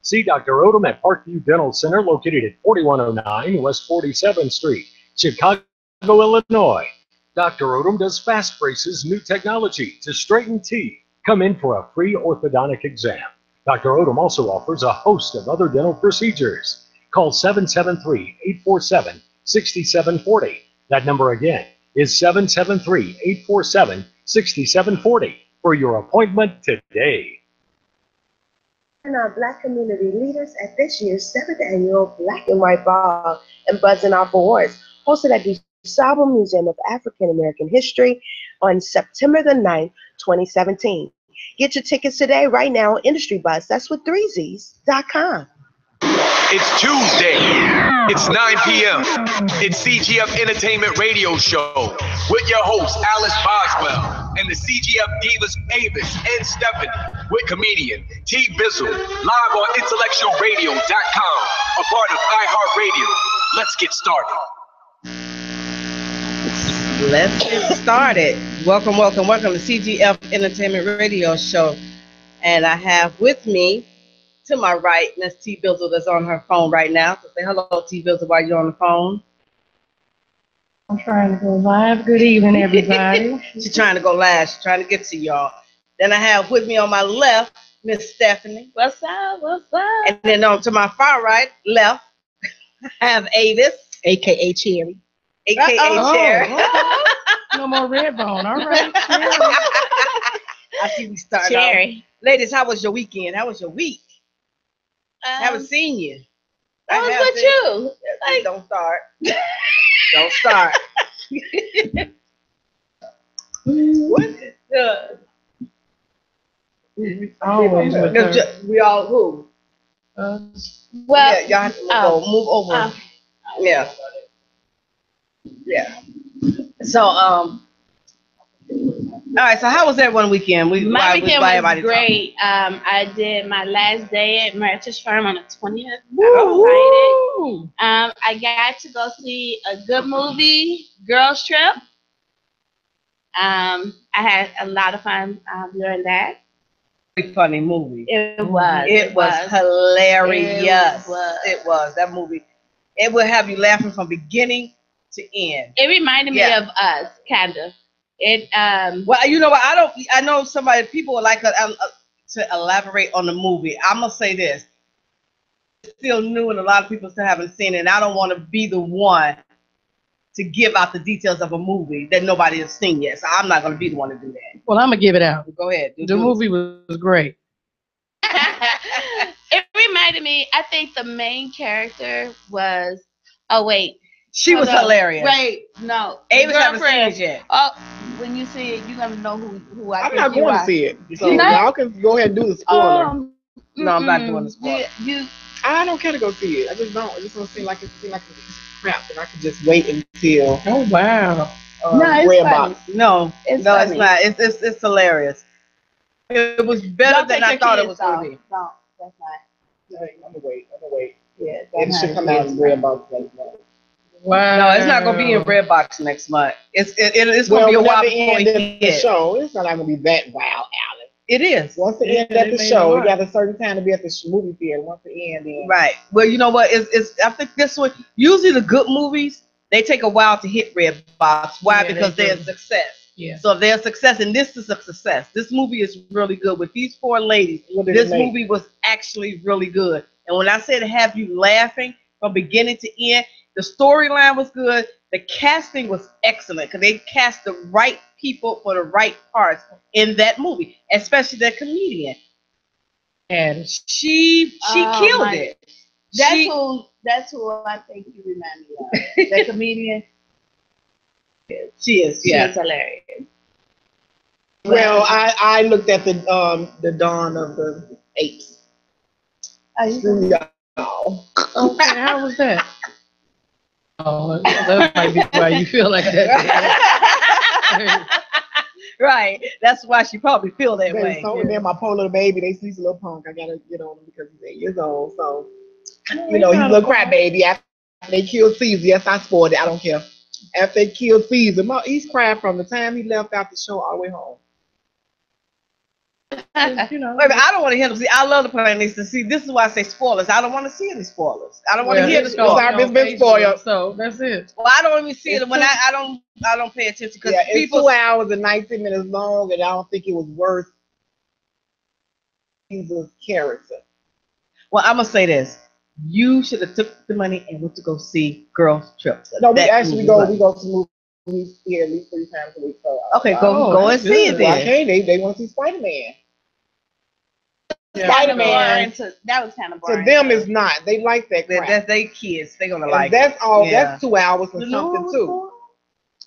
See Dr. Odom at Parkview Dental Center, located at 4109 West 47th Street, Chicago, Illinois. Dr. Odom does fast braces, new technology to straighten teeth. Come in for a free orthodontic exam. Dr. Odom also offers a host of other dental procedures. Call 773-847-6740. That number again is 773-847-6740 for your appointment today. And our Black community leaders at this year's 7th annual Black and White Ball and Buzzing Off Awards, hosted at the DuSable Museum of African American History on September the 9th, 2017. Get your tickets today, right now, on Industry Buzz. That's with 3Zs.com. It's Tuesday. It's 9 p.m. It's CGF Entertainment Radio Show with your hosts, Alice Boswell and the CGF Divas Avis and Stephanie with comedian T. Bizzle, live on IntellectualRadio.com, a part of iHeartRadio. Let's get started. Let's get started. Welcome, welcome, welcome to CGF Entertainment Radio Show. And I have with me, to my right, Miss T. Bizzle that's on her phone right now. So say hello, T. Bizzle, while you're on the phone. I'm trying to go live. Good evening, everybody. She's trying to go live. She's trying to get to y'all. Then I have with me on my left, Miss Stephanie. What's up? What's up? And then on to my far right, left, I have Avis, AKA Cherry. AKA Cherry. No more red bone. All right. I see we started Cherry. Ladies, how was your weekend? How was your week? Haven't seen you. I was with you. Like, don't start. Don't start. What? Always with her. We all who? Well, yeah, y'all have to move over. Yeah. Yeah. So, all right. So, how was that one weekend? My weekend was great. I did my last day at Meritage Firm on the 20th. Woo! I got to go see a good movie, Girls Trip. I had a lot of fun during that. Funny movie. It was. It was hilarious. It was. That movie. It would have you laughing from beginning to end. It reminded me of us, kind of. It. Well, you know what? I know people would like to elaborate on the movie. I'm gonna say this. It's still new, and a lot of people still haven't seen it. And I don't want to be the one to give out the details of a movie that nobody has seen yet. So I'm not gonna be the one to do that. Well, I'm gonna give it out. Go ahead. The movie was great. It reminded me. I think the main character was. Oh wait. She was hilarious. Wait, no. Avis haven't seen it yet. Oh, when you see it, you're gonna know who I I'm think not you going are. to see it. So y'all can go ahead and do the spoiler. No, I'm not doing the spoiler. I don't care to go see it. I just don't. It just don't seem like it's crap, and I could just wait until. Oh wow. Red box. No, it's not. It's hilarious. It was better than I thought it was going to be. No, that's not. I'm gonna wait. Yeah, it should come out in red box next month. Wow. No, it's not going to be in red box next month. It's going to be a while before the show. It's not going to be that wild, Alice. It is. Once it ends at the show, we got a certain time to be at the movie theater. Once it ends, right. Well, you know what? I think this one. Usually the good movies, they take a while to hit red box. Why? Because they're a success. Yeah. So if they're a success, and this is a success. This movie is really good with these four ladies. This movie was actually really good. And when I said have you laughing from beginning to end, the storyline was good. The casting was excellent because they cast the right people for the right parts in that movie, especially the comedian. And she killed it. That's who I think you remind me of. The comedian. She is hilarious. Well, I looked at the Dawn of the Apes. Okay, how was that? Oh, that might be why you feel like that. Right. That's why she probably feel that way. So then my poor little baby, he's a little punk. I gotta get on him because he's 8 years old. So he's a little crybaby. After they killed Caesar, yes, I spoiled it. I don't care. After they killed Caesar, he's cried from the time he left out the show all the way home. You know. Wait, I don't want to hear them. See, I love the planets to see. This is why I say spoilers. I don't want to see any spoilers. I don't want to hear the spoilers. It's been spoiled, so that's it. Well, I don't even see it when I don't pay attention because it's 2 hours and 19 minutes long, and I don't think it was worth Jesus' character. Well, I'm gonna say this: you should have took the money and went to go see Girls Trip. No, we actually go to movies here at least 3 times a week. So okay, go and see it then. Okay, they want to see Spider-Man. Yeah. Spider-Man. That was kind of boring. To them, it's not. They like that crap. That's they kids. They're gonna like. That's all. Yeah. That's 2 hours and something too.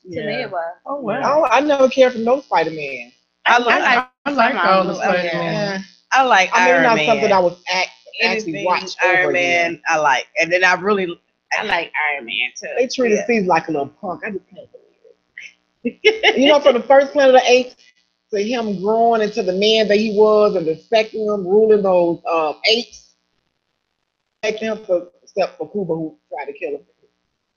To me, it was. Oh wow. I never cared for no Spider-Man. I like all the Spider-Man. I like Iron not Man. something I was actually watch. Iron Man, I like, and then I like Iron Man too. They treated Steve like a little punk. I just can't believe it. You know, from the first Planet of the Apes to him growing into the man that he was and respecting him, ruling those apes, respecting him except for Cuba who tried to kill him.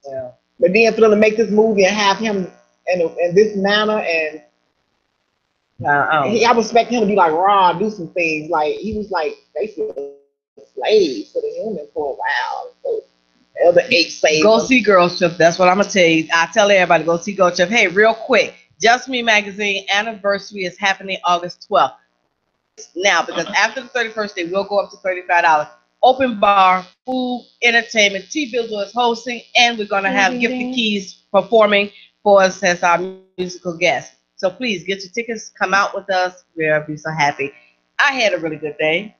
Yeah. But then for them to make this movie and have him in this manner and I respect him to be like raw, do some things. Like he was like basically a slave for the humans for a while. So the other apes saved Go him. see Girls Trip. That's what I'm gonna tell you. I tell everybody go see Girls Trip. Hey, real quick, Just Me Magazine anniversary is happening August 12th. Now, because after the 31st, they will go up to $35. Open bar, food, entertainment. T-Bizzle is hosting, and we're gonna have Gifted Keys performing for us as our musical guest. So please get your tickets. Come out with us. We'll be so happy. I had a really good day.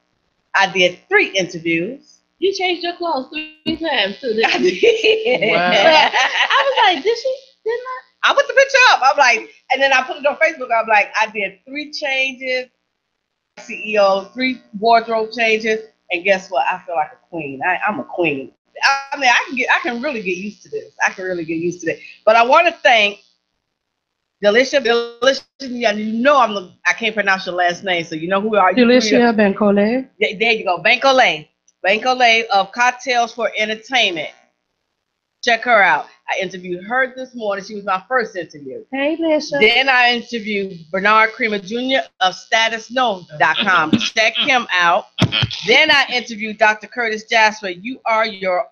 I did 3 interviews. You changed your clothes 3 times too, didn't I you? did. Wow. I was like, did she? Didn't I? I put the picture up. I'm like, and then I put it on Facebook. I'm like, I did 3 changes, CEO, 3 wardrobe changes, and guess what? I feel like a queen. I'm a queen. I mean, I can really get used to this. But I want to thank Delicious. You know I can't pronounce your last name, so you know who are you? Delicia Bancole. There you go, Bancole of Cocktails for Entertainment. Check her out. I interviewed her this morning. She was my first interview. Hey, Lisha. Then I interviewed Bernard Creamer Jr. of StatusNo.com. Check him out. Then I interviewed Dr. Curtis Jasper. You are your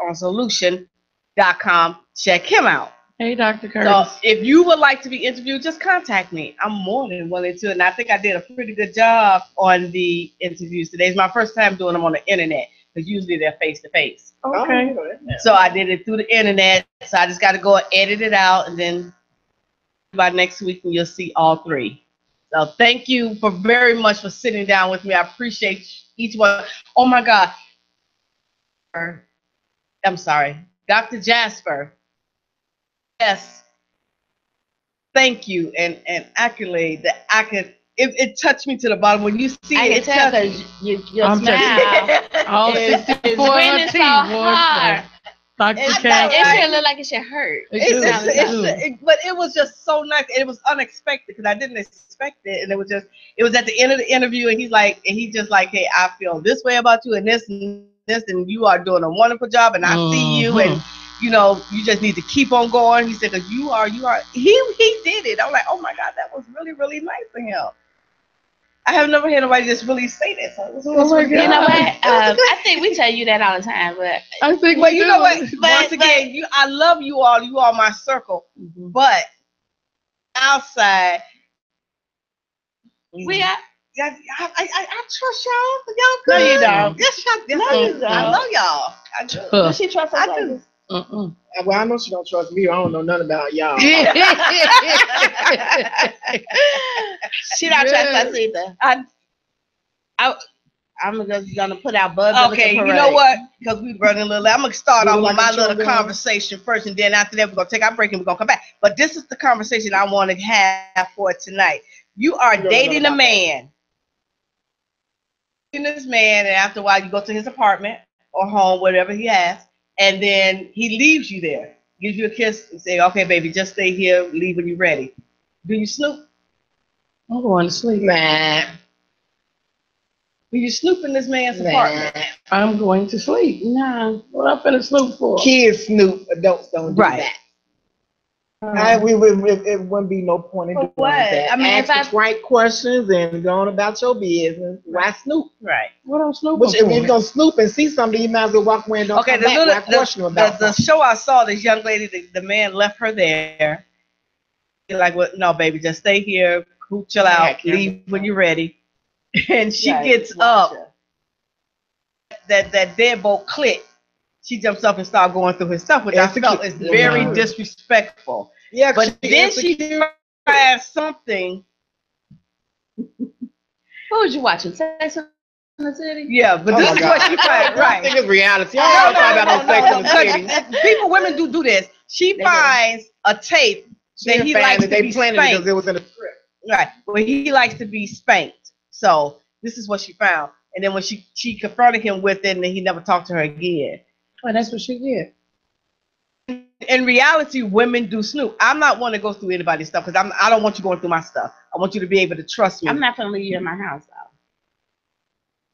on Solution.com. Check him out. Hey, Dr. Curtis. So if you would like to be interviewed, just contact me. I'm more than willing to. And I think I did a pretty good job on the interviews today. It's my first time doing them on the internet, because usually they're face-to-face. Okay. So I did it through the internet. So I just got to go and edit it out. And then by next week, you'll see all 3. So thank you very much for sitting down with me. I appreciate each one. Oh, my God. I'm sorry. Dr. Jasper. Yes, thank you, and accolade that I could. It touched me to the bottom when you see I it. can tell because your smile All is 64 grinning so hard. Dr. It Cat. should look like it should hurt. But it was just so nice. It was unexpected because I didn't expect it, and it was at the end of the interview, and he just like, hey, I feel this way about you, and this, and you are doing a wonderful job, and I see you, and you know, you just need to keep on going. He said, because you are, he did it. I'm like, oh my God, that was really, really nice of him. I have never heard nobody just really say that. So you know what? I think we tell you that all the time, but I think you know what? Once again, I love you all. You are my circle. Mm-hmm. But outside, we are. I trust y'all. Y'all good. No, you don't. Yes, you don't. I love y'all. I do. Does she trust us? I do. Well, I know she don't trust me. I don't know nothing about y'all. She don't trust us either. I'm just gonna put out Bubs. Okay, you know what? Because we're running a little. I'm gonna start off with my little conversation first, and then after that we're gonna take our break and we're gonna come back. But this is the conversation I want to have for tonight. You are dating a man. This man, and after a while you go to his apartment or home, whatever he has, and then he leaves you there, gives you a kiss, and say, "Okay, baby, just stay here. Leave when you're ready." Do you snoop? I'm going to sleep. Nah. Do you snoop in this man's apartment? I'm going to sleep. No. What I'm finna snoop for? Kids snoop, adults don't do that. It wouldn't be no point in doing that. I mean, ask the right questions and go on about your business. Why snoop? Right. What I'm snooping Which, if you're gonna snoop and see something, you might as well walk away and don't come back. Why question about the show I saw, this young lady, the man left her there. He's like, well, no, baby, just stay here, chill out, leave when you're ready. And she gets up. That deadbolt click. She jumps up and starts going through his stuff, which I felt is very disrespectful. Yeah, but then she finds something. What was you watching? Sex and the City? Yeah, but this is what she finds. Right. I think it's reality. I don't talk about no Sex and the City. People, women do this. She finds a tape that he likes to be spanked. Because it was in the script. Right. Well, he likes to be spanked. So this is what she found. And then when she confronted him with it, and then he never talked to her again. Oh, that's what she did. In reality, women do snoop. I'm not one to go through anybody's stuff because I don't want you going through my stuff. I want you to be able to trust me. I'm not gonna leave you in my house though.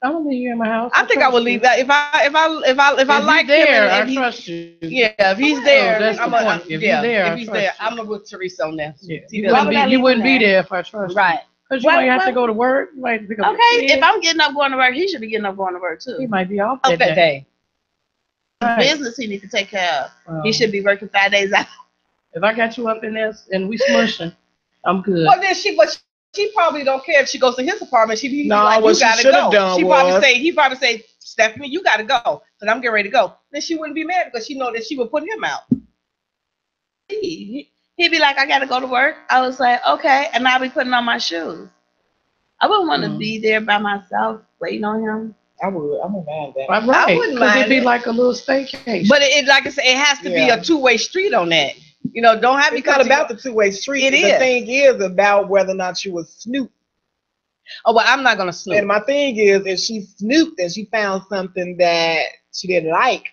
I'm gonna leave you in my house. I think I would leave that if I like there, him. I trust you. Yeah, if he's there, that's the point. If he's there, I'm gonna with Teresa on that. Yeah. You wouldn't be there if I trust you. Right. Because you might have to go to work. You might pick up if I'm getting up going to work, he should be getting up going to work too. He might be off that day. Right. Business he needs to take care of. He should be working 5 days out. If I got you up in there and we smushing, I'm good. Well, then she probably don't care if she goes to his apartment. She'd be like, what you gotta she go. Done he probably say, Stephanie, you gotta go, because I'm getting ready to go. Then she wouldn't be mad because she know that she would put him out. He'd be like, I gotta go to work. I was like, okay, and I'll be putting on my shoes. I wouldn't want to be there by myself waiting on him. I would. I wouldn't mind that. Right. I wouldn't mind. It'd be like a little staycation. But it like I said, it has to be a two-way street on that. You know, don't have it's not about the two-way street. The thing is about whether or not she was snooped. Oh, well, I'm not gonna snoop. And my thing is, if she snooped and she found something that she didn't like,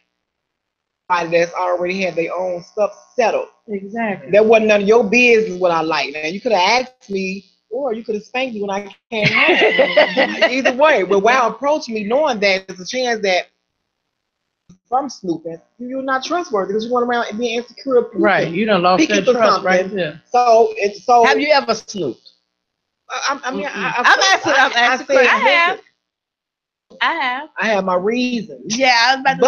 that's already had their own stuff settled. Exactly. That wasn't none of your business what I like. Now you could have asked me, or you could have spanked me when I came home. Either way, but while approaching me, knowing that there's a chance that from snooping, you're not trustworthy because you went around and being insecure. Right, you done lost that trust right there. So have you ever snooped? I'm asking. I have my reasons. Yeah, I was about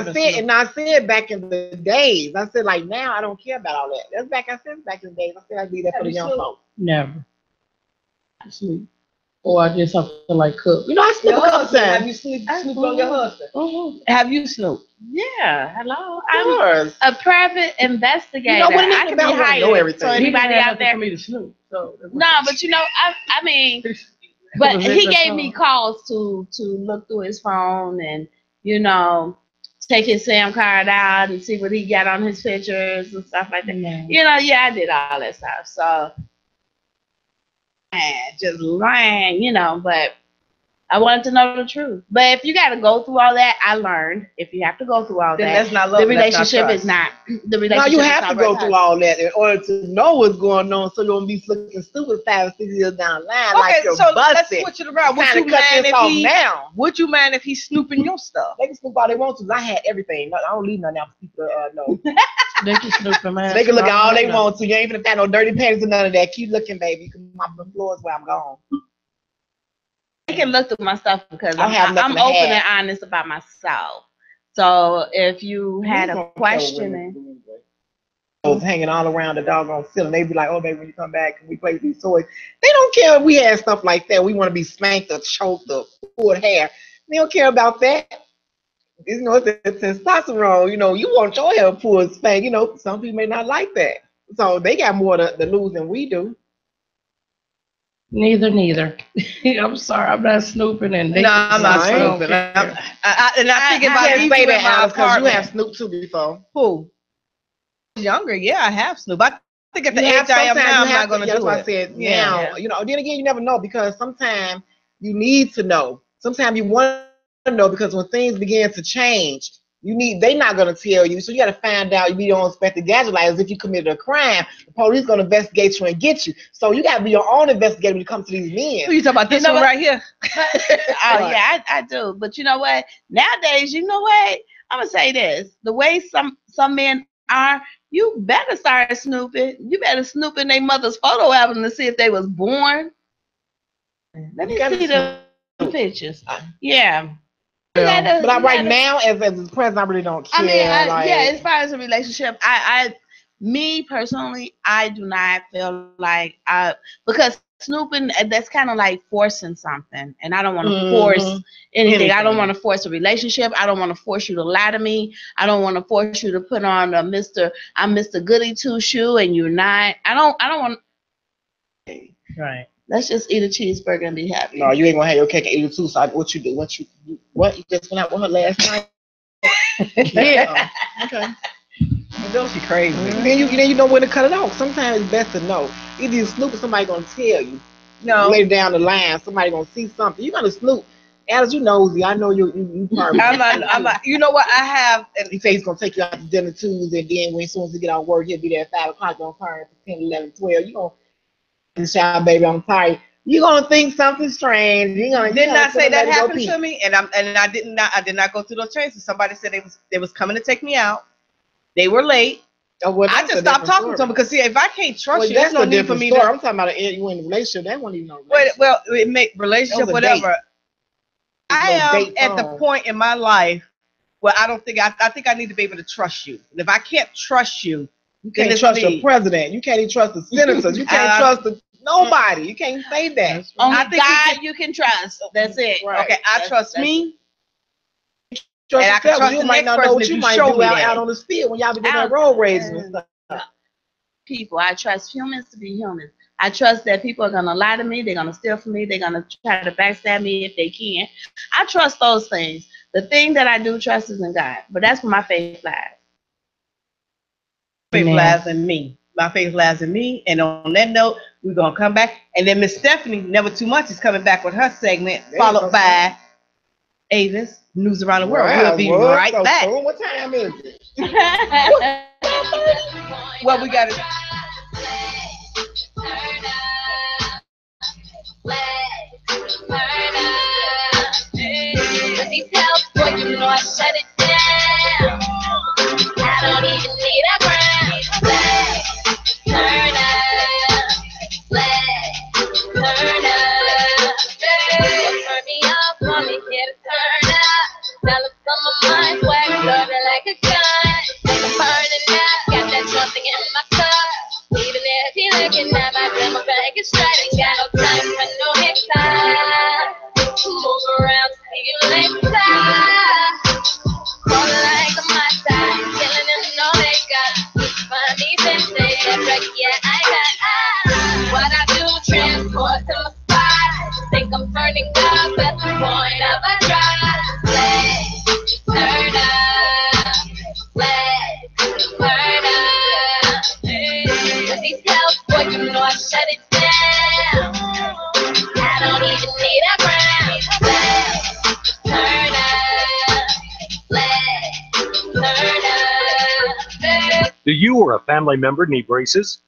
to say that. I said back in the days. I said like now I don't care about all that. That's back. I said back in the days. I said I'd be there for the young folks. Never. Sleep. Or I did something like cook. You know, I snoop a couple times. Have you snooped on your husband? Have you snooped? Yeah. Hello. I'm a private investigator. You know what I can be hired. So anybody out there for me to snoop. So no, but you know, I mean, but he gave me calls to look through his phone and you know take his SIM card out and see what he got on his pictures and stuff like that. You know, I did all that stuff. So. Just lying, you know, but I wanted to know the truth. But if you got to go through all that, I learned if you have to go through all then that, that's not love, the relationship is not. The relationship. No, you have to go through all that in order to know what's going on, so you don't be looking stupid 5 or 6 years down the line. Okay, like you're so busted. let's switch it around. Would you mind if he's snooping your stuff? They can snoop all they want to. I had everything. I don't leave nothing out for people to know. They can snoop them out. They can look at all they want to. You ain't gonna find no dirty panties or none of that. Keep looking, baby. You can mop the floors while I'm gone. They can look through my stuff because I'm open and honest about myself. So if you had a question, I was hanging all around the doggone ceiling. They'd be like, "Oh, baby, when you come back, can we play with these toys?" They don't care if we had stuff like that. We want to be spanked or choked or pulled hair. They don't care about that. You know, it's testosterone. You know, you want your hair pulled, spanked. You know, some people may not like that. So they got more to lose than we do. Neither. I'm sorry, I'm not snooping. And no, I'm not snooping. I think if I say that, Alice, because you have snooped too before. Who? Younger, yeah, I have snooped. I think at the age I am now, I'm not going to do it. That's why I said now. You know, then again, you never know because sometimes you need to know. Sometimes you want to know because when things begin to change, they're not going to tell you, so you got to find out. You be on inspector gadget like as if you committed a crime. The police going to investigate you and get you. So you got to be your own investigator when you come to these men. Who you talking about? This one right here? Yeah, I do. But you know what? Nowadays, you know what? I'm gonna say this: the way some men you better start snooping. You better snoop in their mother's photo album to see if they was born. Let me see the pictures. Yeah. But right now, as the president, I really don't care. Yeah, as far as a relationship, me personally, I do not feel like because snooping, that's kind of like forcing something, and I don't want to force anything. I don't want to force a relationship. I don't want to force you to lie to me. I don't want to force you to put on I'm Mr. Goody Two Shoe and you're not. I don't want. Right. Let's just eat a cheeseburger and be happy. No, you ain't gonna have your cake at 82. So what you do? What you just went out with her last night? Yeah. Okay. You know she crazy. Then you know when to cut it off. Sometimes it's best to know. Either you snoop or somebody gonna tell you. No. Later down the line, somebody gonna see something. You're gonna snoop. As you nosy, I know you probably. I'm not. You know what I have? And he say he's gonna take you out to dinner Tuesday, and then as soon as he get out work, he'll be there at 5 o'clock. Gonna turn to 10, 11, 12. You gonna shout, baby, I'm tired. You're gonna think something strange. Didn't I say that happened to me? And I did not go through those trains. Somebody said they was coming to take me out. They were late. I just stopped talking to them because see, if I can't trust you, there's no need for me to. I'm talking about you in a relationship. That wasn't even no relationship. Well, it make relationship whatever. I am at the point in my life where I think I need to be able to trust you. And if I can't trust you, you can't trust your president. You can't even trust the senators. You can't trust nobody. You can't say that. Only God you can trust. That's it. Right. Okay, I trust me. Trust and I can trust you might not know what you might do out on the field when y'all be doing that road racing and stuff. People, I trust humans to be humans. I trust that people are gonna lie to me. They're gonna steal from me. They're gonna try to backstab me if they can. I trust those things. The thing that I do trust is in God, but that's where my faith lies. Faith lies in me. My faith lies in me. And on that note, we're gonna come back. And then Miss Stephanie, Never Too Much, is coming back with her segment, followed by Avis, News Around the World. We'll be right back. So what time is it? Well, we got it. Boy, you know I shut it down. I don't even need a crown. Turn up, turn up. Turn me up, want me here to turn up. Dollars on my mind, swag loaded like a gun. I'm burning up, got that something in my cup. Even if you looking at my rim, my bag is straight. Ain't got no time for no hiccup. Move around, see you later. Fall like a mata, killing them, no makeup. Find me sensei, yeah, I got what I do, transport to my spot. Think I'm turning up at the point of a drop. Flex, turn up, flex, turn up. With these help, boy, you know I shut it down. I don't even need a crown. Flex, turn up, flex, turn up. Do you or a family member need braces?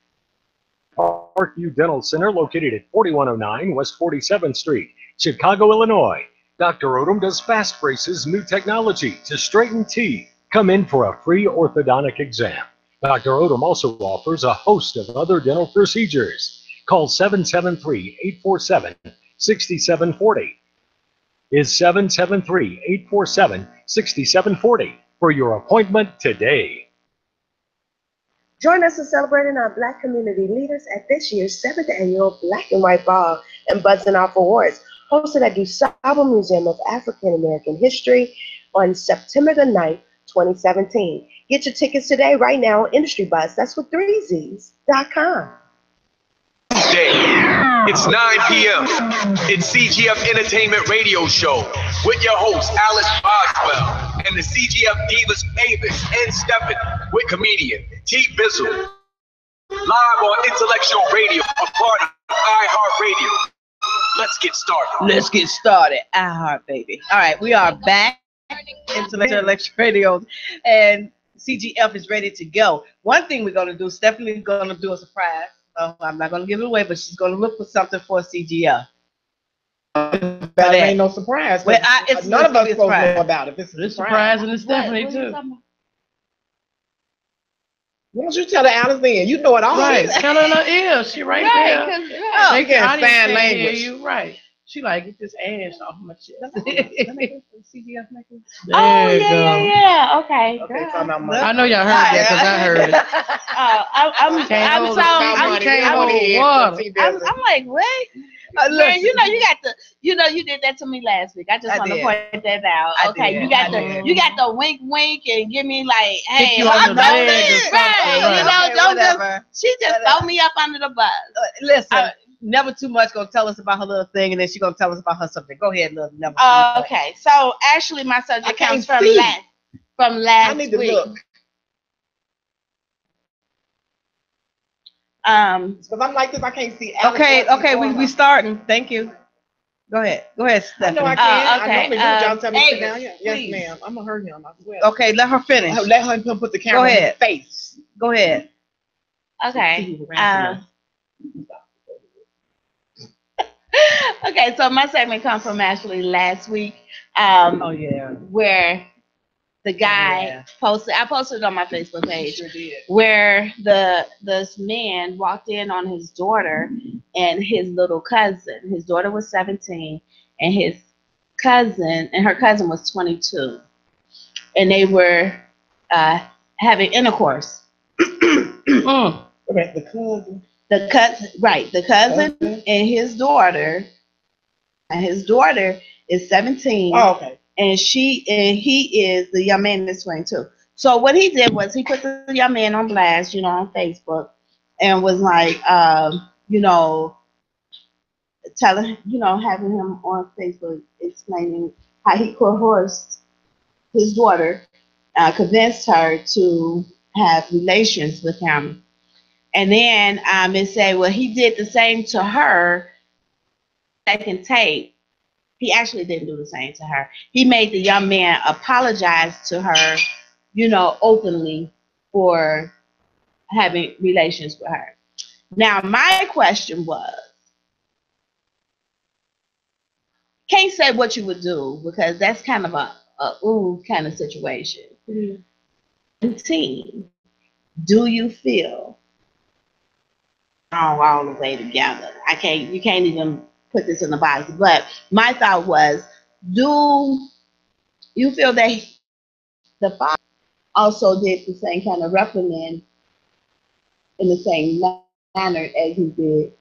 Parkview Dental Center, located at 4109 West 47th Street, Chicago, Illinois. Dr. Odom does fast braces, new technology to straighten teeth. Come in for a free orthodontic exam. Dr. Odom also offers a host of other dental procedures. Call 773-847-6740. Is 773-847-6740 for your appointment today. Join us in celebrating our Black community leaders at this year's 7th Annual Black and White Ball and Buzzing Off Awards, hosted at DuSable Museum of African American History on September the 9th, 2017. Get your tickets today right now on Industry Buzz. That's with 3Zs.com. Tuesday, it's 9 p.m. It's CGF Entertainment Radio Show with your host, Alice Boswell, and the CGF Divas Avis and Stephanie with comedian T. Bizzle. Live on Intellectual Radio, a part of iHeartRadio. Let's get started. iHeart, baby. All right, we are back. Intellectual Radio, and CGF is ready to go. One thing we're going to do, Stephanie's going to do a surprise. I'm not going to give it away, but she's going to look for something for CGF. That ain't no surprise. Well, none of us supposed to know about it. It's surprising to Stephanie, too. Why don't you tell her Alice then? You know it all. Right. Tell her in her ear. She right there. She can't sign language. You right. She like, get this ass off my chest. CGF yeah. Okay. I know y'all heard that because I heard it. I'm like, what? Man, you did that to me last week. I just want to point that out. Okay, you got the wink and give me like, hey, don't just she just throw me up under the bus. Listen. Never too much gonna tell us about her little thing, and then she gonna tell us about her something. Go ahead, little. Okay, so actually, my subject comes from last I need to week. look. Because I'm like this, I can't see. Okay, we starting. Thank you. Go ahead, Stephanie. I know I can. Okay. I normally do. Y'all tell me to sit Avis, down. Yes, please. ma'am. I'm gonna hurt him. I swear. Okay, let her finish. Let her put the camera in his face. Go ahead. Okay. Okay, so my segment comes from actually last week. Where the guy posted, I posted it on my Facebook page, Sure did. where this man walked in on his daughter and his little cousin. His daughter was 17, and her cousin was 22, and they were having intercourse. Okay, the cousin and his daughter. And his daughter is 17. Oh, okay. And he is, the young man is 22. So what he did was he put the young man on blast, on Facebook, and was like, telling, having him on Facebook explaining how he coerced his daughter, convinced her to have relations with him. And then it said, well, he did the same to her. Second tape. He actually didn't do the same to her. He made the young man apologize to her, openly for having relations with her. Now, my question was, can't say what you would do because that's kind of a kind of situation. Mm-hmm. Do you feel all the way together? You can't even put this in the box, but my thought was, do you feel that the father also did the same kind of reprimand in the same manner as he did?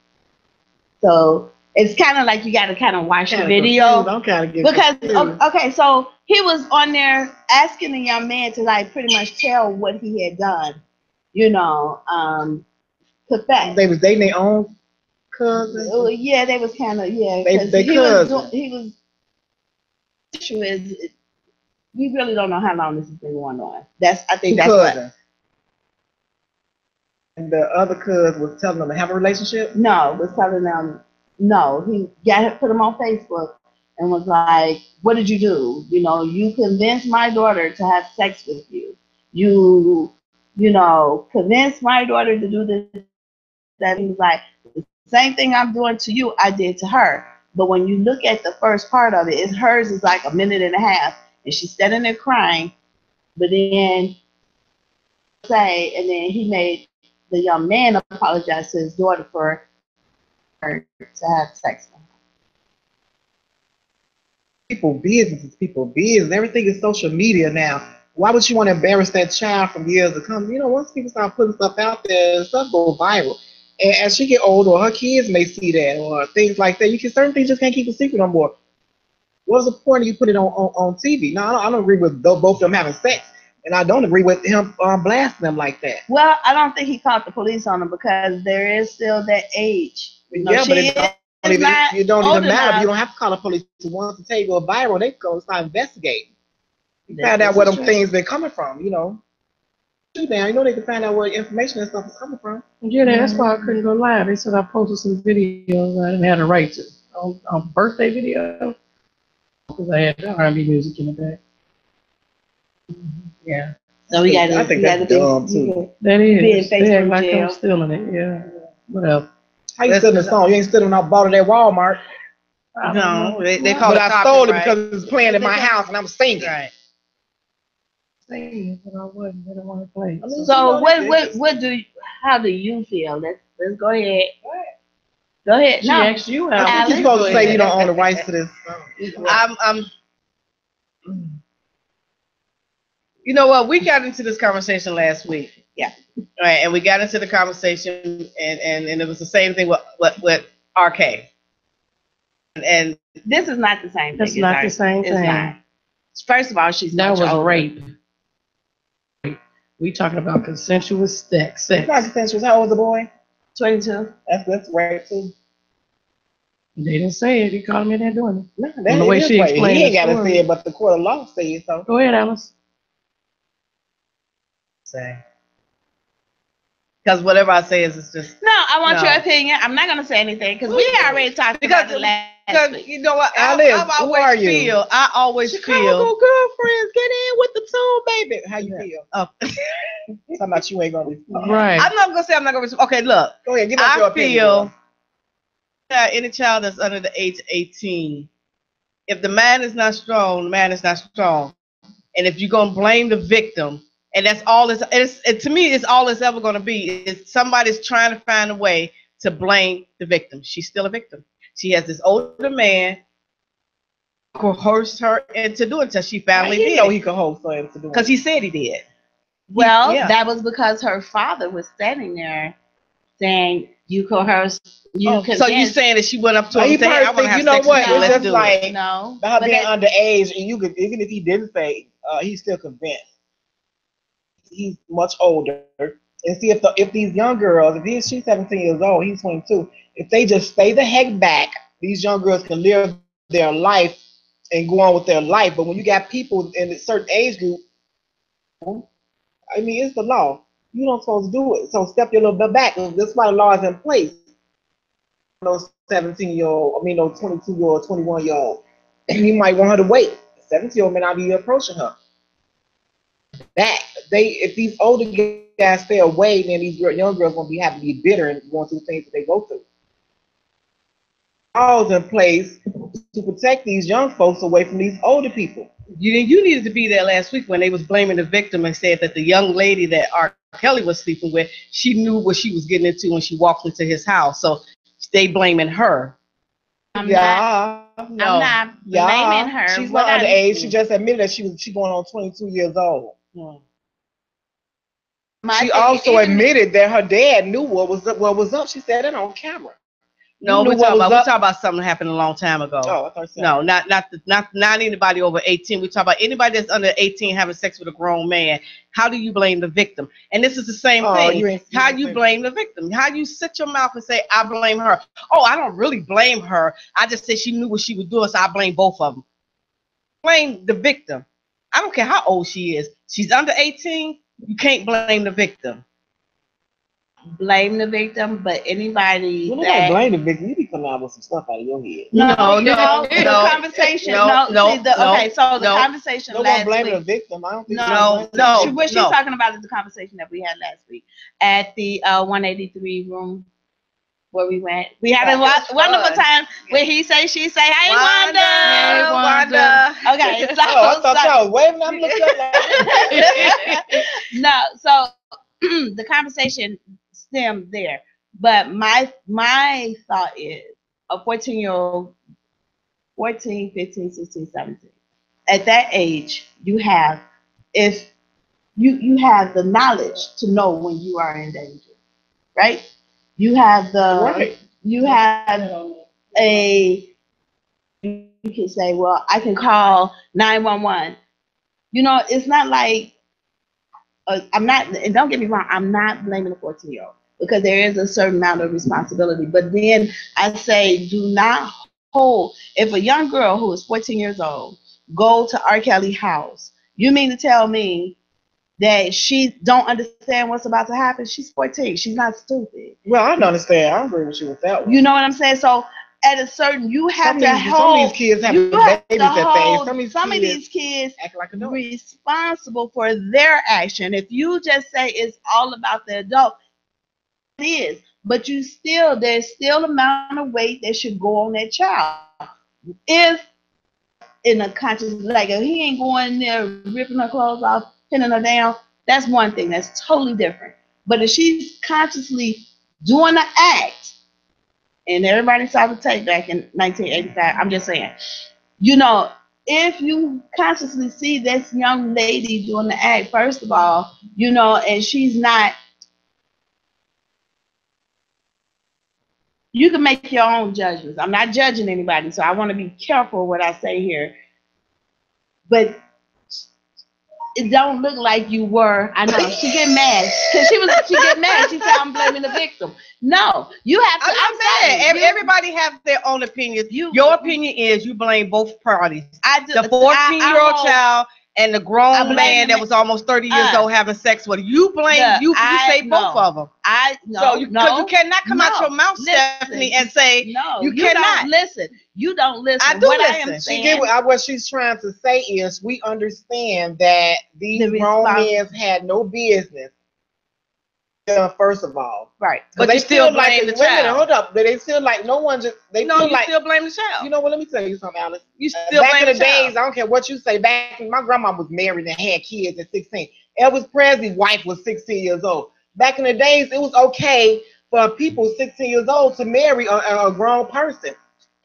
So it's kind of like you got to kind of watch the video because so he was on there asking the young man to like pretty much tell what he had done, confess. They was dating their own cousin. Oh yeah, they was kind of They cousin. He was. The issue is, we really don't know how long this has been going on. I think that's what. And the other cousin was telling them to have a relationship? No, was telling them no. He put them on Facebook and was like, "What did you do? You convinced my daughter to have sex with you. You convinced my daughter to do this." That he was like, the same thing I'm doing to you, I did to her. But when you look at the first part of it, hers is like a minute and a half, and she's standing there crying. But then he made the young man apologize to his daughter for her to have sex with him. People business is people business. Everything is social media now. Why would you want to embarrass that child from years to come? Once people start putting stuff out there, stuff go viral. And as she get older, her kids may see that or things like that. Certain things just can't keep a secret no more. What's the point of you putting it on TV? No, I don't agree with both of them having sex, and I don't agree with him blasting them like that. Well, I don't think he called the police on them because there is still that age. But it don't even matter. You don't have to call the police. Once the tape go viral, they go start investigating. You find out where them things been coming from. Down. They can find out where information and stuff is coming from. Yeah, that's why I couldn't go live. They said I posted some videos I didn't have the right to. On birthday video, because I had the R&B music in the back. Yeah. So we got to. I think that's dumb too. That is. They act like I'm stealing it. Yeah. Whatever. How you stealing the song? You ain't stealing out bought it at Walmart. No, they call it. But I stole it because it was playing in my house and I'm singing. Right. singing, but I wasn't. They don't want to play. So how do you feel? Let's go ahead. Go ahead. She No, asked you I out. think you're supposed to say you don't own the rights to this. You know what? We got into this conversation last week. Yeah. Right. And we got into the conversation, and it was the same thing with RK. And this is not the same thing. That's not the same It's thing. not. First of all, she's That much was older. rape. We talking about consensual sex. It's not consensual. How old is the boy? 22. That's rape too. They didn't say it. He called me there doing it. No, And that the way is she rape. explained He ain't the got to story. say it, but the court of law says so. Go ahead, Alice. because whatever I say is just No, I want No. your opinion. I'm not going to say anything because we already talked about it last week. you know what? Alice, I who always are you? feel. I always feel. Chicago girlfriends, get in with the tune, baby. How you feel? Oh. Talking about you ain't gonna respond. Right. I'm not gonna say I'm not gonna. Okay, look. Go ahead, give us your I opinion. feel that any child that's under the age of 18, if the man is not strong, the man is not strong. And if you're gonna blame the victim, and that's all to me, it's all it's ever gonna be. Is somebody's trying to find a way to blame the victim. She's still a victim. She has this older man coerced her into doing it until she finally How you did know it. he could hold for him to do it? Because he said he did. Well, Yeah. that was because her father was standing there saying, you coerced, you So you convinced. saying that she went up to him He and said, hey, I want to perfect. have You know sex what? with you. It's Let's just do like it. No. her But being that- underage, and you could, even if he didn't say, he's still convinced. He's much older. And see if these young girls, she's 17 years old, he's 22. If they just stay the heck back, these young girls can live their life and go on with their life. But when you got people in a certain age group, I mean, it's the law. You don't supposed to do it. So step your little bit back. That's why the law is in place. Those 17-year-old, those 22-year-old, 21-year-old, you might want her to wait. 17-year-old may not be approaching her. If these older guys stay away, then these young girls won't be happy to be bitter and going through things that they go through. Laws in place to protect these young folks away from these older people. You needed to be there last week when they was blaming the victim and said that the young lady that R. Kelly was sleeping with, she knew what she was getting into when she walked into his house. So they blaming her. I'm not blaming her. She's not underage. She just admitted that she going on 22 years old. She also admitted that her dad knew what was up. She said it on camera. No, we're talking about something that happened a long time ago. Oh, I thought so. No, not anybody over 18. We talk about anybody that's under 18 having sex with a grown man. How do you blame the victim? And this is the same thing. How you blame the victim? How you sit your mouth and say, I blame her? Oh, I don't really blame her. I just said she knew what she was doing, so I blame both of them. Blame the victim. I don't care how old she is. She's under 18. You can't blame the victim. Blame the victim, but anybody that blame the victim, you be coming out with some stuff out of your head. No. The conversation. Okay, so the conversation no last one blaming week. the victim. I don't think What she's talking about is the conversation that we had last week at the 183 room where we went. We had a wonderful time where he say, she say, hey, Wanda. Hey, Wanda. Okay, so I thought y'all was waving. I'm looking up like no, so the conversation stemmed there. But my thought is a 14-year-old, 14, 15, 16, 17. At that age, you have the knowledge to know when you are in danger, right? You have you can say, well, I can call 911. It's not like I'm not, and don't get me wrong, I'm not blaming the 14-year-old because there is a certain amount of responsibility. But then I say, do not hold. If a young girl who is 14 years old go to R. Kelly's house, you mean to tell me that she don't understand what's about to happen? She's 14. She's not stupid. Well, I don't understand. I agree with you with that one. You know what I'm saying? So at a certain, you have to hold. Some of these kids have babies at things. Some of these kids act like adults. Responsible for their action. If you just say it's all about the adult, it is. But there's still amount of weight that should go on that child. If in a conscious, like if he ain't going there ripping her clothes off pinning her down, that's one thing. That's totally different. But if she's consciously doing the act, and everybody saw the tape back in 1985, I'm just saying, you know, if you consciously see this young lady doing the act, first of all, you know, and she's not, you can make your own judgments. I'm not judging anybody, so I want to be careful what I say here. But it don't look like you were. I know she get mad because she get mad. She said I'm blaming the victim. No, you have to. I'm mad. Everybody have their own opinions. Your opinion is you blame both parties. I do. The 14-year-old child and the grown man that was almost 30 years old having sex with her. You blame you say both of them. Because you cannot come out your mouth, Stephanie, and say you cannot listen. You don't listen. I do what listen. I am saying, she get what she's trying to say is we understand that these grown men had no business. First of all, right? But they still blame the child. Hold up, but they still like no one just still blame the child. You know what? Let me tell you something, Alice. You still back blame in the days. I don't care what you say. Back in, my grandma was married and had kids at 16. Elvis Presley's wife was 16 years old. Back in the days, it was okay for people 16 years old to marry a grown person,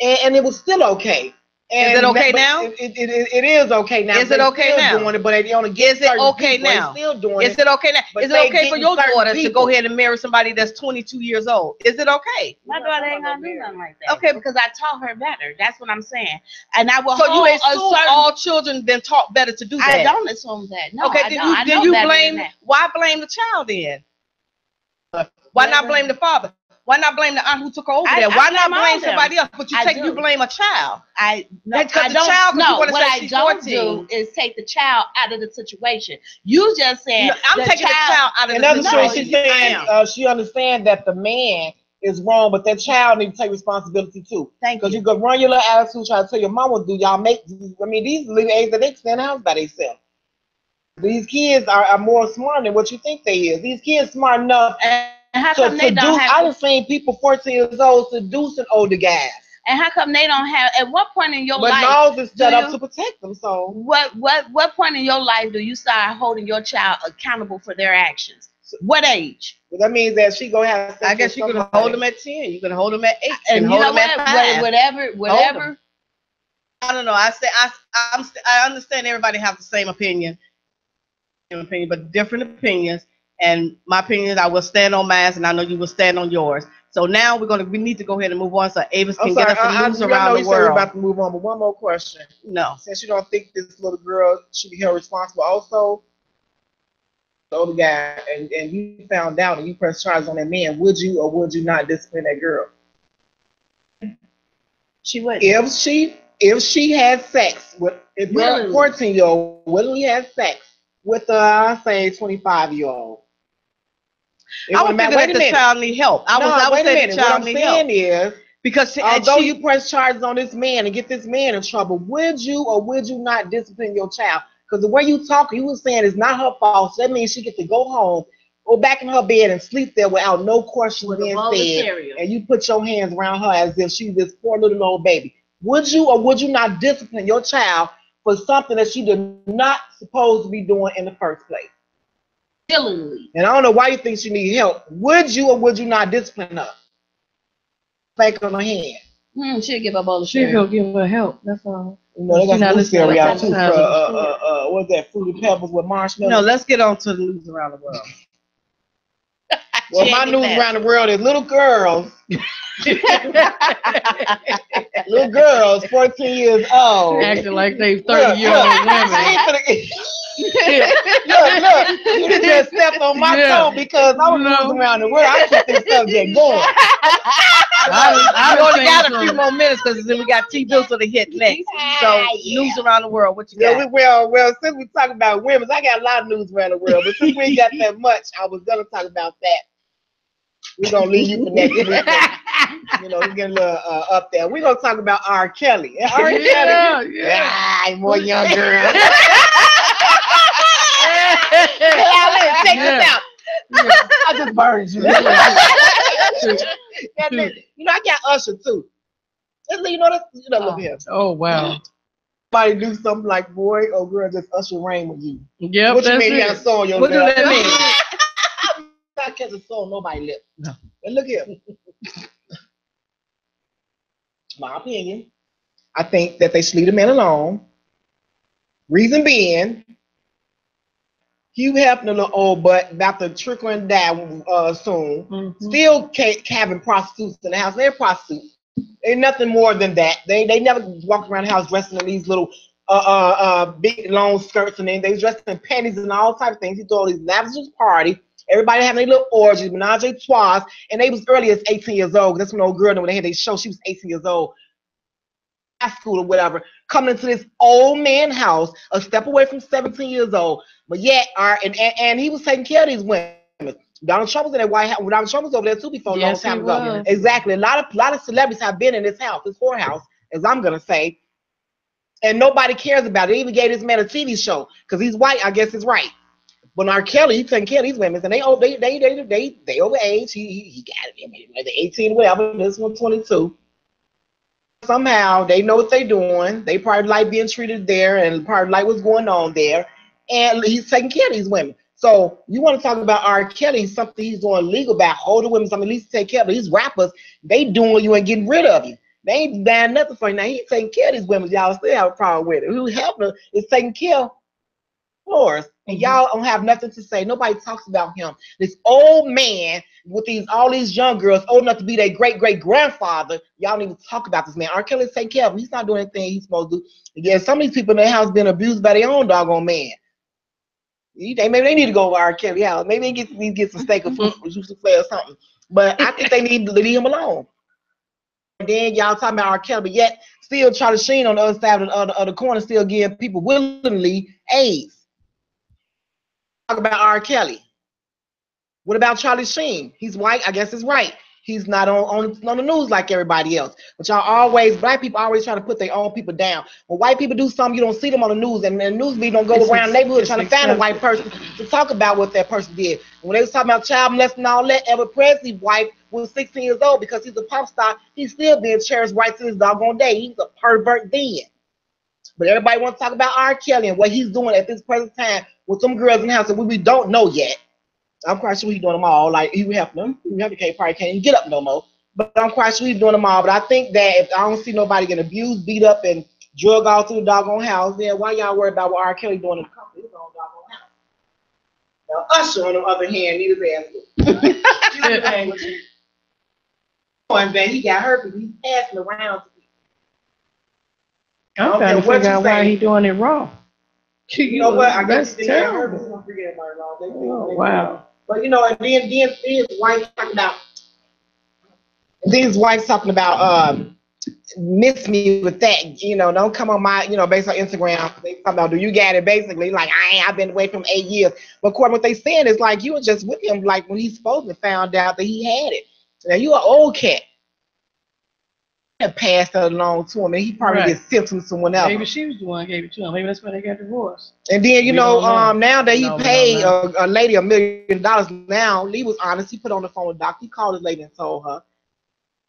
and it was still okay. And is it okay now? It is okay now. Is it okay now? Doing it, but they only get is it okay people. now? Still doing is it okay now? Is it okay for your daughter to go ahead and marry somebody that's 22 years old? Is it okay? My daughter ain't gonna do nothing like that. Okay, because I taught her better. That's what I'm saying. And I will. So you assume all children been taught better to do that? I don't assume that. No. Okay, then you blame. Why blame the child then? Why not blame the father? Why not blame the aunt who took her over there? Why not blame somebody else? But you blame a child. I don't. What I don't do is take the child out of the situation. You just said I'm taking the child out of the situation. She's saying she understands that the man is wrong, but that child needs to take responsibility too. Because you could run your little attitude, try to tell your mama, do y'all make? I mean, these little age that they stay in the house by themselves. These kids are more smart than what you think they is. These kids smart enough. And how come they don't have? I've seen people 14 years old seducing older guys. And how come they don't have? At what point in your life? But laws is set up to protect them. So what point in your life do you start holding your child accountable for their actions? What age? Well, that means that she gonna have. I guess you can hold them at 10. You can hold them at 8. And you know what? Whatever. I don't know. I understand everybody have the same opinion, but different opinions. And my opinion is I will stand on mine, and I know you will stand on yours. So now we need to go ahead and move on so Avis can get us the news around the world. We're about to move on, but one more question. No. Since you don't think this little girl should be held responsible, also the older guy, and you found out and you pressed charges on that man, would you or would you not discipline that girl? She would. If she had sex with a 14-year-old, willingly had sex with I say 25-year-old. I would think that the child need help. I would say the child need help. Is because although you press charges on this man and get this man in trouble, would you or would you not discipline your child? Because the way you talk, you were saying it's not her fault. So that means she gets to go home, go back in her bed and sleep there without no questions being said. And you put your hands around her as if she's this poor little old baby. Would you or would you not discipline your child for something that she did not supposed to be doing in the first place? Willingly. And I don't know why you think she need help. Would you or would you not discipline her? Back on her hand. She'll give up all the shit. She'll give her help. That's all. You know, they got some theory out too. What's that? Fruity Pebbles with marshmallows? No, let's get on to the news around the world. Well, my news around the world is little girls. Little girls, 14 years old. Acting like they 30-year-old women. Look, you just stepped on my toe because I was moving around the world. I keep this subject going. I only got a few more minutes because then we got T-Bills to the hit next. So news around the world, what you got? Well, since we talk about women, I got a lot of news around the world, but since we ain't got that much, I was gonna talk about that. We're gonna leave you for next week. You know, we're getting a little up there. We're gonna talk about R. Kelly. R. Kelly. Yeah, more young girl. Check this out. I just burned you. You know, I got Usher too. You know, look here. Oh wow. Somebody do something like boy or girl just usher rain with you. Yep, What you that's mean? You got a it. sore on your What do lip? that mean? I catch a sore on nobody's lip. No. And look here. My opinion. I think that they should leave the man alone. Reason being, Hugh Hefner, little old butt, about to trickle and die soon. Mm-hmm. Still having prostitutes in the house. They're prostitutes. Ain't nothing more than that. They never walk around the house dressing in these little big long skirts, and they dressed in panties and all types of things. He threw all these lavish party. Everybody having their little orgies, menage a trois, and they was early as 18 years old. That's when the old girl, when they had their show, she was 18 years old. School or whatever, coming into this old man house, a step away from 17 years old, but yet and he was taking care of these women. Donald Trump was in that White House. Donald Trump was over there too before a long time ago. Was. Exactly. A lot of celebrities have been in this house, this whorehouse, as I'm gonna say, and nobody cares about it. They even gave this man a TV show because he's white. I guess it's right. But R. Kelly, he's taking care of these women, and they overage. He got it. I mean, they're 18, whatever. This one 22. Somehow they know what they're doing. They probably like being treated there and probably like what's going on there. And he's taking care of these women. So you want to talk about R. Kelly, something he's doing legal about holding women, something at least take care of these rappers, they doing you and getting rid of you. They ain't buying nothing for you. Now he's taking care of these women. Y'all still have a problem with it. Who helping her is taking care of floors. And y'all don't have nothing to say. Nobody talks about him. This old man with all these young girls old enough to be their great-great-grandfather. Y'all don't even talk about this man. R. Kelly's taking care of him. He's not doing anything he's supposed to do. Yeah, some of these people in their house been abused by their own doggone man. Maybe they need to go to R. Kelly house. Maybe they need to get some steak or food or souffle or something. But I think they need to leave him alone. And then y'all talking about R. Kelly, but yet still Charlie Sheen on the other side of the corner still giving people willingly AIDS. Talk about R. Kelly. What about Charlie Sheen? He's white. I guess it's right. He's not on the news like everybody else. But black people always try to put their own people down. When white people do something, you don't see them on the news. And the news media don't go around the neighborhood trying to find a white person to talk about what that person did. When they was talking about child molesting and all that, Elvis Presley's wife was 16 years old because he's a pop star. He's still being cherished right to this doggone day. He's a pervert then. But everybody wants to talk about R. Kelly and what he's doing at this present time with some girls in the house that we don't know yet. I'm quite sure he's doing them all. Like, he helped them. He probably can't even get up no more. But I'm quite sure he's doing them all. But I think that if I don't see nobody getting abused, beat up, and drug all through the doggone house, then why y'all worry about what R. Kelly doing in the company? His own doggone house. Now, Usher, on the other hand, need his ass. He got hurt because he's passing around to people. I'm trying to figure out why he doing it wrong. You know what? I guess that's terrible. Oh, wow. But you know, and then his wife talking about miss me with that. You know, don't come on my, based on Instagram. They talking about, do you got it? Basically, like I've been away from 8 years. But according to what they saying is like you were just with him like when he's supposed to found out that he had it. Now you an old cat. Passed that along to him, and he probably get sent to someone else. Maybe she was the one who gave it to him. Maybe that's why they got divorced. And then now that he paid a lady $1 million, now Lee was honest. He put on the phone with Doc. He called his lady and told her.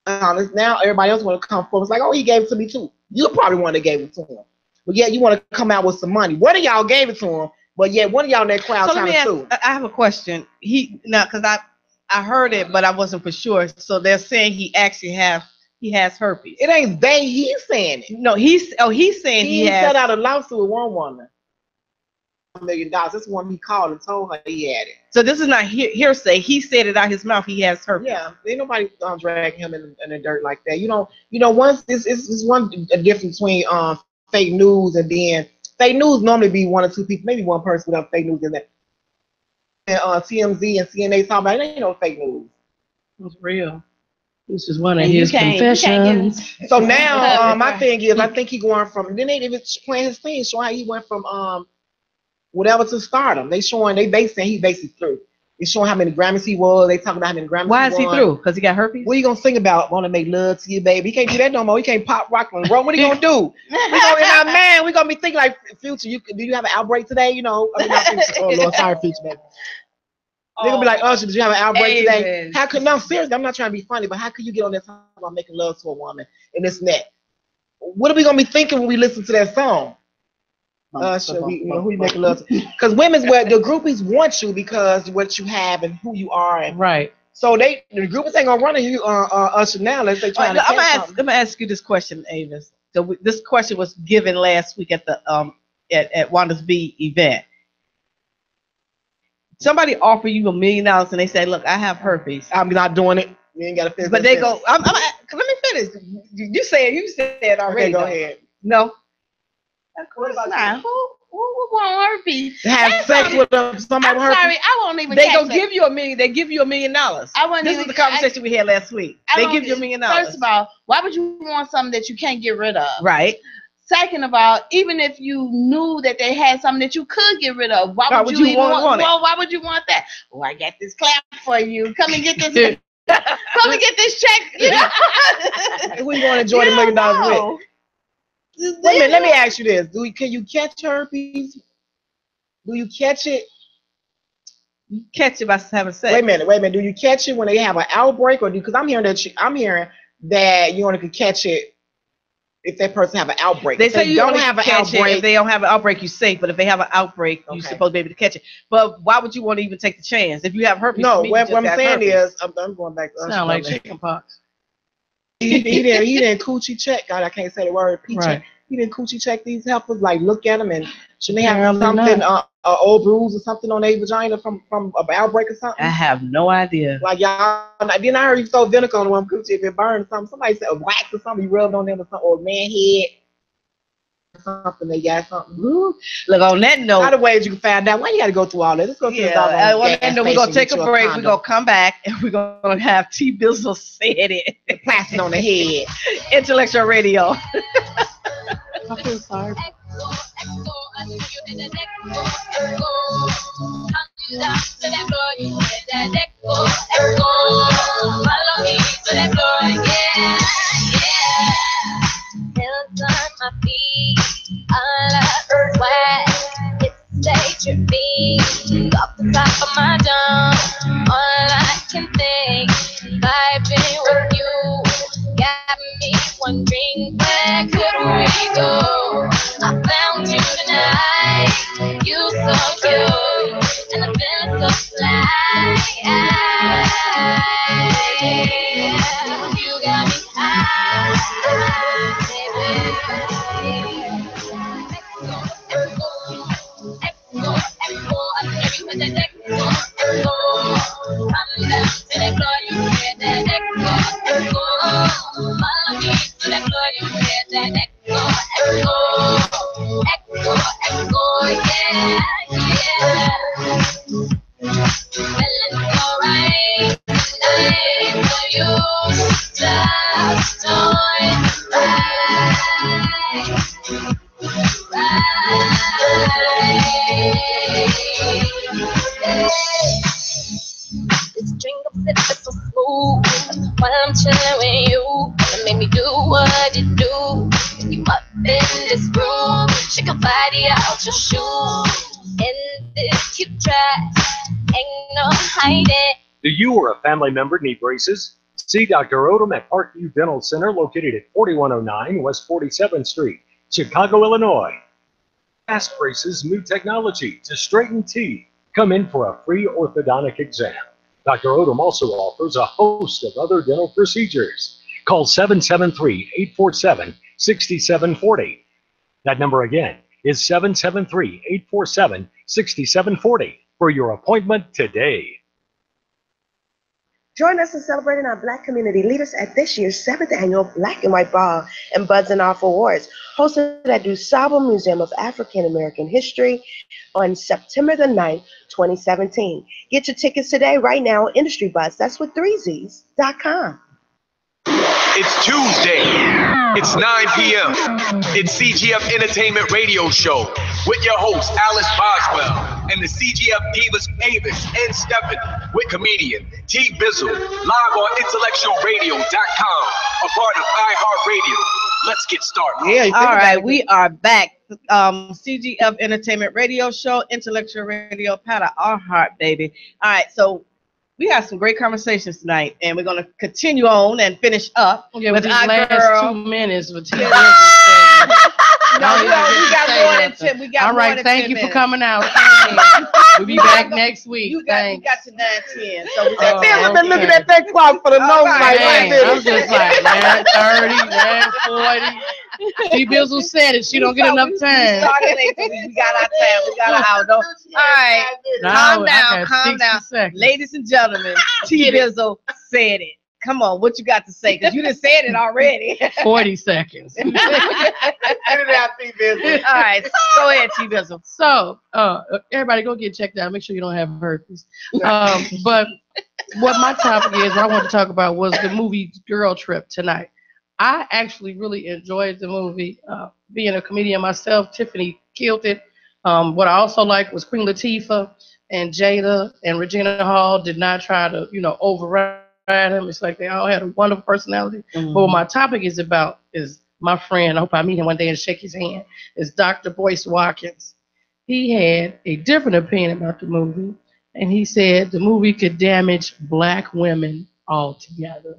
Honest. Now everybody else want to come forward. It's like, oh, he gave it to me too. You probably one that gave it to him, but yet you want to come out with some money. One of y'all gave it to him, but yet one of y'all in that crowd trying to sue. I have a question. Because I heard it, but I wasn't for sure. So they're saying he actually has herpes. It ain't they. He's saying it. No, he's saying he has. Set out a lawsuit with one woman. $1 million. That's the one he called and told her he had it. So this is not hearsay. He said it out his mouth. He has herpes. Yeah, ain't nobody drag him in the dirt like that. Once this one difference between fake news and then fake news normally be one or two people, maybe one person without fake news in that. And TMZ and CNN talking about it ain't no fake news. It's real. This is one of his confessions. So now, my thing is, I think he going from. Then they even playing his thing, showing how he went from whatever to stardom. They saying he basically through. They showing how many Grammys he was. They talking about how many Grammys. Why is he through? Because he got herpes. What are you gonna sing about? Want to make love to you, baby? He can't do that no more. He can't pop rock and roll. What are you gonna do? We're gonna be thinking like Future. Do you have an outbreak today? Not Future. Oh Lord, sorry, Future, baby. They're gonna be like, Usher, did you have an outbreak today? How could, no, seriously, I'm not trying to be funny, but how could you get on that talk about making love to a woman and this and that? what are we gonna be thinking when we listen to that song? Who you making love to? Because the groupies want you because what you have and who you are, and Right. so the groupies ain't gonna run into you, Usher now unless they trying to. I'm gonna ask you this question, Avis. So this question was given last week at the at Wanda's B event. Somebody offer you $1 million and they say, "Look, I have herpes. I'm not doing it. You ain't gotta finish. But they go, let me finish. You said already. Okay, go ahead. No. What about that? Who want herpes? Have sex with somebody with herpes? Sorry, I won't even. They gonna give you $1 million. They give you $1 million. This is the conversation we had last week. They give you $1 million. First of all, why would you want something that you can't get rid of? Right. Second of all, even if you knew that they had something that you could get rid of, why would you even want it? Well, why would you want that? Well, I got this clap for you. Come and get this. Come and get this check. You know? We want to enjoy the $1 million with. Wait a minute, let me ask you this: can you catch herpes? Do you catch it? You catch it by having sex. Wait a minute. Do you catch it when they have an outbreak, or because I'm hearing that you only could catch it if that person have an outbreak. They say you don't have an outbreak. If they don't have an outbreak, you're safe. But if they have an outbreak, you're supposed to be able to catch it. But why would you want to even take the chance if you have herpes? No, what I'm saying is, I'm going back. Sound like chicken pox. He didn't coochie check. God, I can't say the word. Right. He didn't coochie check these heifers. Like, look at them and shouldn't they have something, old bruise or something on their vagina from an outbreak or something? I have no idea. Like y'all, then I heard you throw vinegar on one coochie if it burned or something. Somebody said wax or something. You rubbed on them or something, or man head. Something they got something. Look, on that note, a lot of ways you can find out. Why you got to go through all that? Let's go to the we're gonna take a break. We're gonna come back and we're gonna have T Bizzle said it. Plastered on the head. Intellectual Radio. I feel sorry. Hands on my feet, all up wet. It's daydreaming off the top of my dome. All I can think, vibing with you, got me wondering where could we go. I found you tonight, you so cute, and I'm feeling so fly. You got me high, baby. This drink I'm sipping so smooth while I'm chilling with you. It made me do what it do. You up in this room, shake your body out your shoes. In this cute dress, ain't no hiding. Do you or a family member need braces? See Dr. Odom at Parkview Dental Center, located at 4109 West 47th Street, Chicago, Illinois. Fast braces, new technology to straighten teeth. Come in for a free orthodontic exam. Dr. Odom also offers a host of other dental procedures. Call 773-847-6740. That number again is 773-847-6740 for your appointment today. Join us in celebrating our Black community leaders at this year's 7th Annual Black and White Ball and Buds and Off Awards, hosted at DuSable Museum of African American History on September the 9th, 2017. Get your tickets today, right now, on Industry Buzz. That's with 3Zs.com. It's Tuesday. It's 9 p.m. It's CGF Entertainment Radio Show with your host, Alice Boswell, and the CGF Divas Avis and Stephanie with comedian T Bizzle, live on IntellectualRadio.com, a part of iHeartRadio. Let's get started. Yeah. All right, we are back. CGF Entertainment Radio Show, Intellectual Radio, part of our heart, baby. All right, so we had some great conversations tonight, and we're gonna continue on and finish up with our last girl. 2 minutes with T. No, we got more than 10. We got all right, more than thank 10 you minutes. for coming out. We'll be back next week. You got to 9:10. So we got I've been looking at that clock for the notes. right, I'm just like 9:30, 9:40. T-Bizzle said it. She don't get enough time. We started late, so we got our time. We got our hour. All right, calm down. Seconds. Ladies and gentlemen, T-Bizzle said it. Come on, what you got to say? Because you done said it already. 40 seconds. All right, go ahead, T-Bizzle. So, everybody go get checked out. Make sure you don't have herpes. But what my topic is, what I want to talk about was the movie Girl Trip tonight. I actually really enjoyed the movie. Being a comedian myself, Tiffany killed it. What I also liked was Queen Latifah and Jada and Regina Hall did not try to, override him. It's like they all had a wonderful personality. Mm-hmm. But what my topic is about is my friend. I hope I meet him one day and shake his hand. Is Dr. Boyce Watkins. He had a different opinion about the movie, and he said the movie could damage Black women altogether.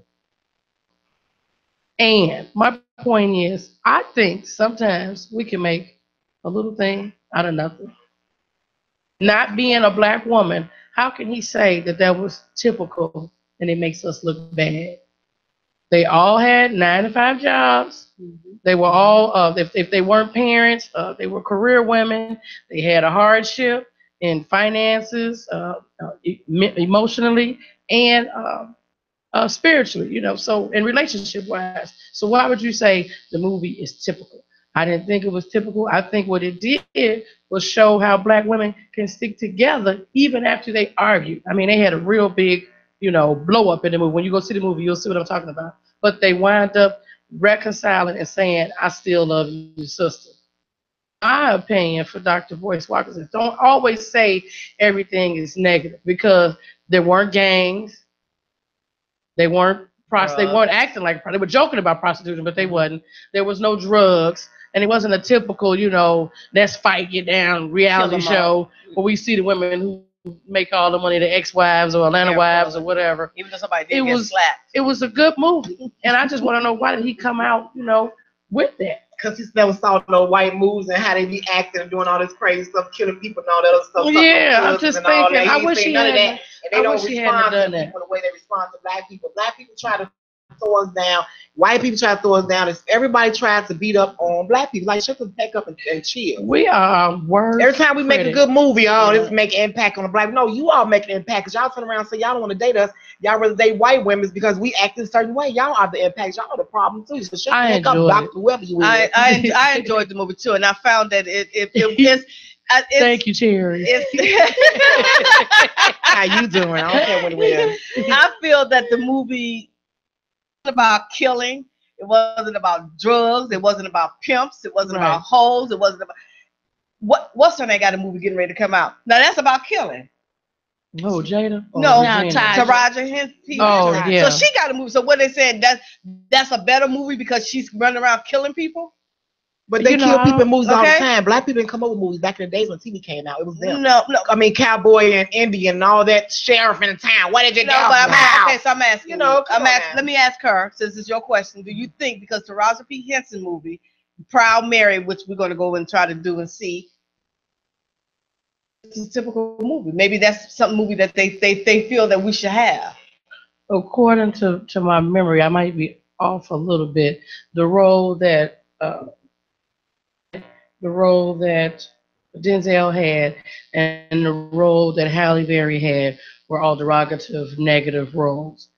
And my point is, I think sometimes we can make a little thing out of nothing. Not being a Black woman, how can he say that that was typical and it makes us look bad? They all had 9-to-5 jobs. Mm-hmm. They were all, if they weren't parents, they were career women. They had a hardship in finances, emotionally, and spiritually, so in relationship wise. So why would you say the movie is typical? I didn't think it was typical. I think what it did was show how Black women can stick together even after they argued. I mean, they had a real big, blow up in the movie. When you go see the movie, you'll see what I'm talking about. But they wind up reconciling and saying, I still love you, sister. My opinion for Dr. Boyce Watkins is don't always say everything is negative, because there weren't gangs. They weren't acting like, they were joking about prostitution, but they wasn't. There was no drugs, and it wasn't a typical, let's fight, get down reality show where we see the women who make all the money, the ex-wives or Atlanta wives or whatever. Even though somebody did get slapped. It was a good movie, and I just want to know, why did he come out, with that? Because he never saw no white moves and how they be acting and doing all this crazy stuff, killing people and all that other stuff. Yeah, I'm just thinking, I wish he had none of that. And they don't respond to people the way they respond to Black people. Black people try to throw us down. White people try to throw us down. Everybody tries to beat up on Black people. Like, shut the heck up and chill. We are worse. Every time we make a good movie, this make an impact on the Black. No, you all make an impact, because y'all turn around and say y'all don't want to date us. Y'all rather date white women because we act a certain way. Y'all are the impact. Y'all are the problem too. So shut the heck up, Dr. Whoever you is. I enjoyed the movie too, and I found that it's thank you, Cherry. How you doing? I don't care what it is. I feel that the movie wasn't about killing. It wasn't about drugs. It wasn't about pimps. It wasn't about hoes. It wasn't about what's her name got a movie getting ready to come out. Now that's about killing. Oh, Jada? No, Taraji Henson. Oh, yeah. So she got a movie. So what they said, that's a better movie because she's running around killing people? But they kill people in movies all the time. Black people didn't come up with movies back in the days when TV came out. It was them. No. I mean, cowboy and Indian and all that, sheriff in the town. What did you do? But I'm asking. Let me ask her, since it's your question. Do you think, because Taraji P. Henson movie, Proud Mary, which we're going to go and try to do and see, it's a typical movie? Maybe that's some movie that they feel that we should have. According to my memory, I might be off a little bit. The role that Denzel had and the role that Halle Berry had were all derogative, negative roles,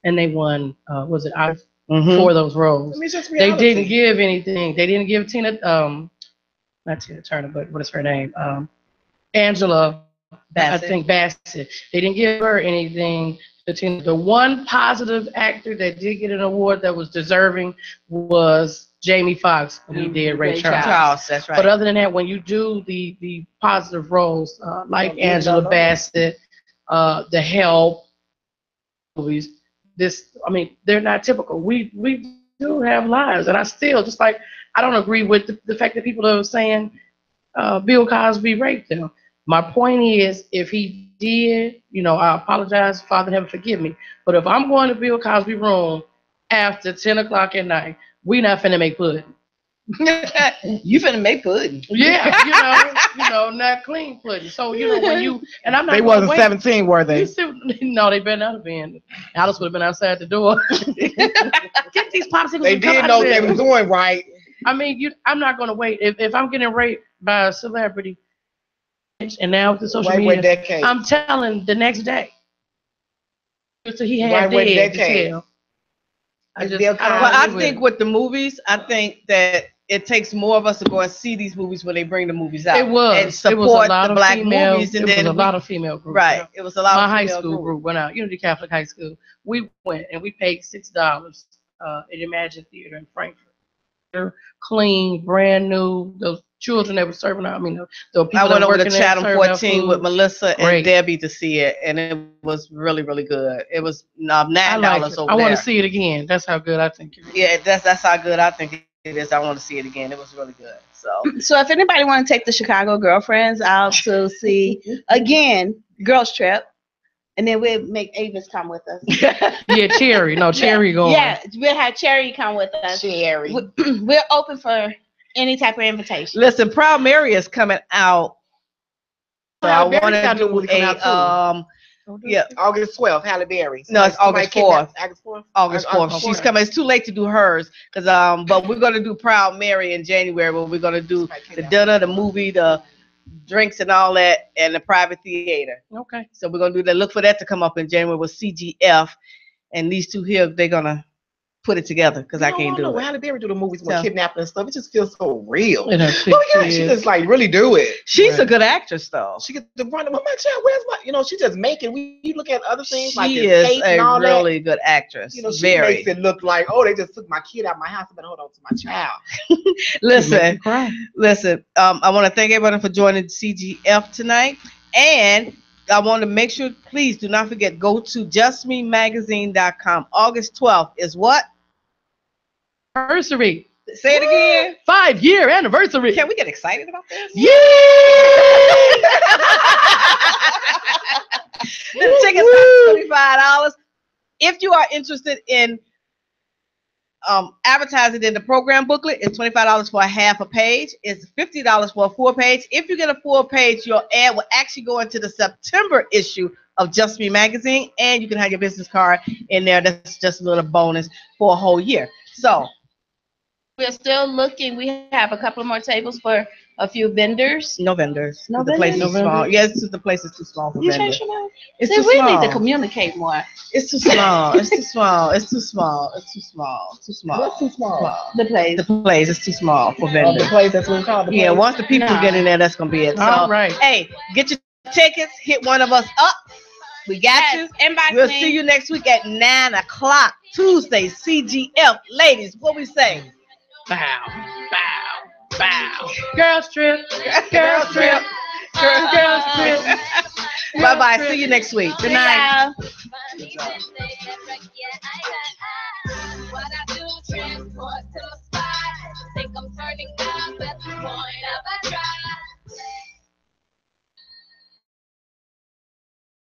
and they won. Was it Oscar for those roles? They didn't give anything. They didn't give not Tina Turner, but what is her name? Angela Bassett. I think Bassett. They didn't give her anything. The one positive actor that did get an award that was deserving was Jamie Foxx when he did Ray Charles. That's right. But other than that, when you do the positive roles like Angela Bassett, The Help movies, they're not typical. We do have lives, and I still I don't agree with the fact that people are saying Bill Cosby raped them. My point is, if he did, I apologize, Father Heaven, forgive me. But if I'm going to Bill Cosby room after 10 o'clock at night, we not finna make pudding. You finna make pudding. Yeah, not clean pudding. So, when you, and I'm not They wasn't 17, were they? No, they better not have been. Alice would have been outside the door. Get these popsicles. They did know what they were doing right. I mean, I'm not going to wait. If I'm getting raped by a celebrity, and now with the social media, I'm telling the next day. So he had dead to tell. I think with the movies, I think that it takes more of us to go and see these movies when they bring the movies out. It was. And support the black female, movies. And it was a lot of female groups. Right. It was a lot of female groups. My high school group went out. Unity Catholic High School. We went and we paid $6 at Imagine Theater in Frankfurt. They're clean, brand new. Those children that were serving out. I mean, the people I went over to Chatham 14 with Melissa and Debbie to see it, and it was really, really good. It was $9 over there. I want to see it again. That's how good I think it is. Yeah, that's how good I think it is. I want to see it again. It was really good. So if anybody want to take the Chicago girlfriends out to see again Girls Trip, and then we'll make Avis come with us. Yeah, Cherry. No, Cherry going. Yeah, we'll have Cherry come with us. Cherry. We're open for any type of invitation. Listen, Proud Mary is coming out. So I want to do August 12th, Halle Berry. No, it's August 4th. August 4th. August 4th. She's coming. It's too late to do hers, but we're gonna do Proud Mary in January. Where we're gonna do the dinner, the movie, the drinks, and all that, and the private theater. Okay. So we're gonna do that. Look for that to come up in January with CGF, and these two here, they're gonna put it together because I can't do it. When Halle Berry do the movies with kidnapping and stuff, it just feels so real. She just like really do it. She's a good actress though. She gets to run. My child, where's my? She just make it. We look at other things like she is a really good actress. She makes it look like, oh, they just took my kid out of my house. I better hold on to my child. Listen. I want to thank everybody for joining CGF tonight, and I want to make sure, please do not forget, go to justmemagazine.com. August 12th is what? Anniversary. Say it again. 5-year anniversary. Can we get excited about this? Yeah! The tickets are $25. If you are interested in advertising in the program booklet, it's $25 for a half a page. It's $50 for a full page. If you get a full page, your ad will actually go into the September issue of Just Me Magazine, and you can have your business card in there. That's just a little bonus for a whole year. So we're still looking. We have a couple more tables for a few vendors. No vendors. No the vendors? Place is small. Yes, the place is too small for vendors. It's too small. We need to communicate more. It's too small. It's too small. It's too small. It's too small. Too small. What's too small? The place. The place is too small for vendors. The place, that's what we call the place. Yeah, once the people get in there, that's gonna be it. So, all right. Hey, get your tickets. Hit one of us up. We got you. We'll see you next week at 9 o'clock Tuesday. CGF, ladies. What we say? Bow, bow, bow. Girls trip. Girls trip. Girls trip. Bye bye. See you next week. Good night. Yeah.